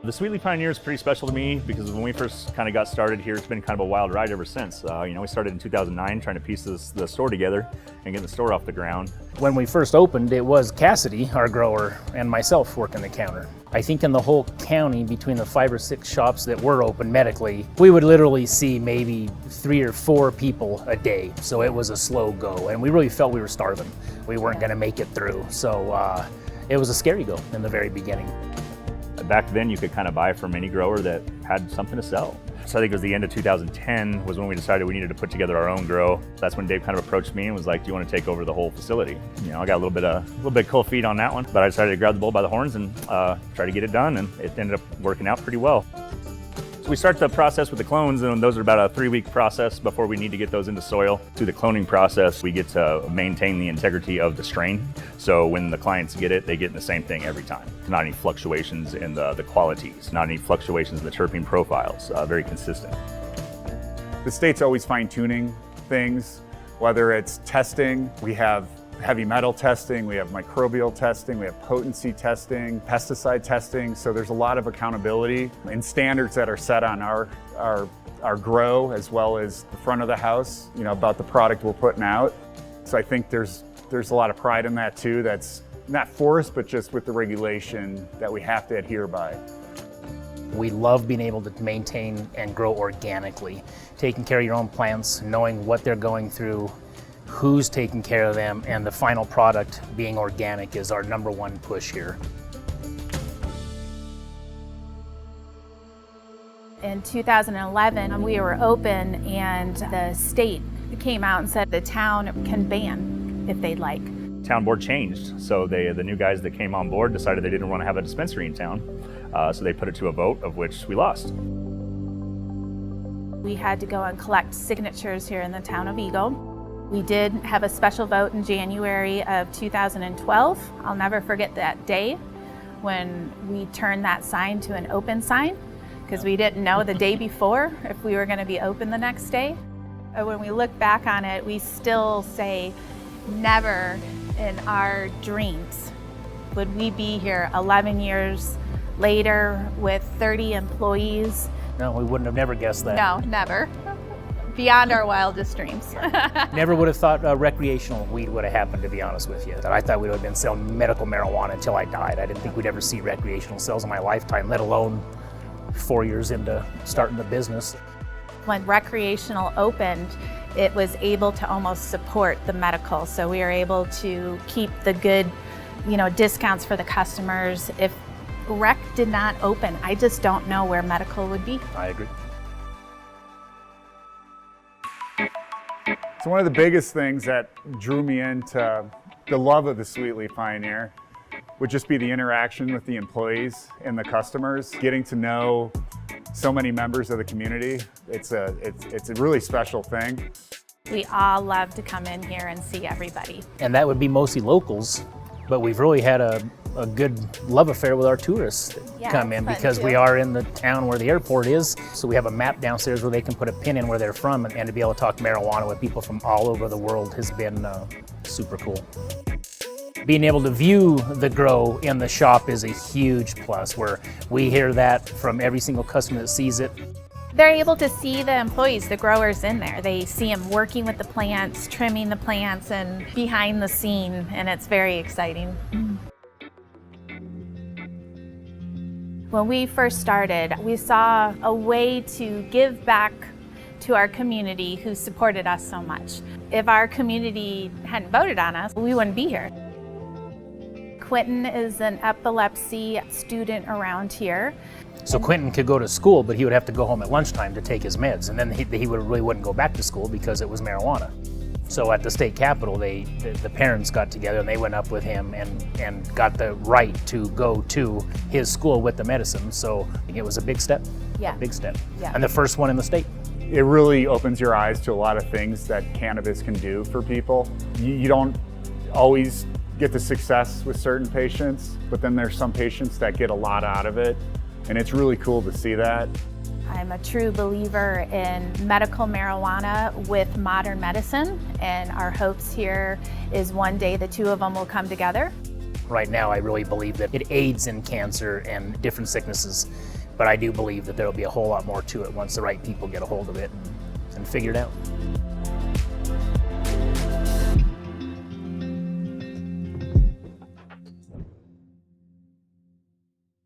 The Sweet Leaf Pioneer is pretty special to me because when we first kind of got started here, it's been kind of a wild ride ever since. We started in 2009 trying to piece the store together and get the store off the ground. When we first opened, it was Cassidy, our grower, and myself working the counter. I think in the whole county, between the 5 or 6 shops that were open medically, we would literally see maybe 3 or 4 people a day. So it was a slow go, and we really felt we were starving. We weren't going to make it through. So it was a scary go in the very beginning. Back then, you could kind of buy from any grower that had something to sell. So I think it was the end of 2010 was when we decided we needed to put together our own grow. That's when Dave kind of approached me and was like, "Do you want to take over the whole facility?" I got a little bit cold feet on that one, but I decided to grab the bull by the horns and try to get it done, and it ended up working out pretty well. So we start the process with the clones, and those are about a 3-week process before we need to get those into soil. Through the cloning process, we get to maintain the integrity of the strain. So when the clients get it, they get the same thing every time. Not any fluctuations in the qualities, not any fluctuations in the terpene profiles, very consistent. The state's always fine-tuning things, whether it's testing. We have heavy metal testing, we have microbial testing, we have potency testing, pesticide testing. So there's a lot of accountability and standards that are set on our grow as well as the front of the house, about the product we're putting out. So I think there's a lot of pride in that too. That's not forced, but just with the regulation that we have to adhere by. We love being able to maintain and grow organically, taking care of your own plants, knowing what they're going through, who's taking care of them, and the final product being organic is our #1 push here. In 2011, we were open and the state came out and said the town can ban if they'd like. Town board changed, so the new guys that came on board decided they didn't want to have a dispensary in town, so they put it to a vote, of which we lost. We had to go and collect signatures here in the town of Eagle. We did have a special vote in January of 2012. I'll never forget that day when we turned that sign to an open sign because we didn't know the day before if we were going to be open the next day. When we look back on it, we still say never in our dreams would we be here 11 years later with 30 employees. No, we wouldn't have never guessed that. No, never. Beyond our wildest dreams. Never would have thought recreational weed would have happened, to be honest with you. I thought we would have been selling medical marijuana until I died. I didn't think we'd ever see recreational sales in my lifetime, let alone 4 years into starting the business. When recreational opened, it was able to almost support the medical. So we were able to keep the good, discounts for the customers. If rec did not open, I just don't know where medical would be. I agree. So one of the biggest things that drew me into the love of the Sweet Leaf Pioneer would just be the interaction with the employees and the customers, getting to know so many members of the community. It's a really special thing. We all love to come in here and see everybody. And that would be mostly locals, but we've really had a good love affair with our tourists that come in because we are in the town where the airport is. So we have a map downstairs where they can put a pin in where they're from, and to be able to talk marijuana with people from all over the world has been super cool. Being able to view the grow in the shop is a huge plus, where we hear that from every single customer that sees it. They're able to see the employees, the growers in there. They see them working with the plants, trimming the plants, and behind the scene, and it's very exciting. When we first started, we saw a way to give back to our community who supported us so much. If our community hadn't voted on us, we wouldn't be here. Quentin is an epilepsy student around here. So Quentin could go to school, but he would have to go home at lunchtime to take his meds, and then he really wouldn't go back to school because it was marijuana. So at the state capitol, the parents got together and they went up with him and got the right to go to his school with the medicine. So it was a big step. Yeah. A big step. Yeah. And the first one in the state. It really opens your eyes to a lot of things that cannabis can do for people. You don't always get the success with certain patients, but then there's some patients that get a lot out of it, and it's really cool to see that. I'm a true believer in medical marijuana with modern medicine, and our hopes here is one day the two of them will come together. Right now, I really believe that it aids in cancer and different sicknesses, but I do believe that there'll be a whole lot more to it once the right people get a hold of it and figure it out.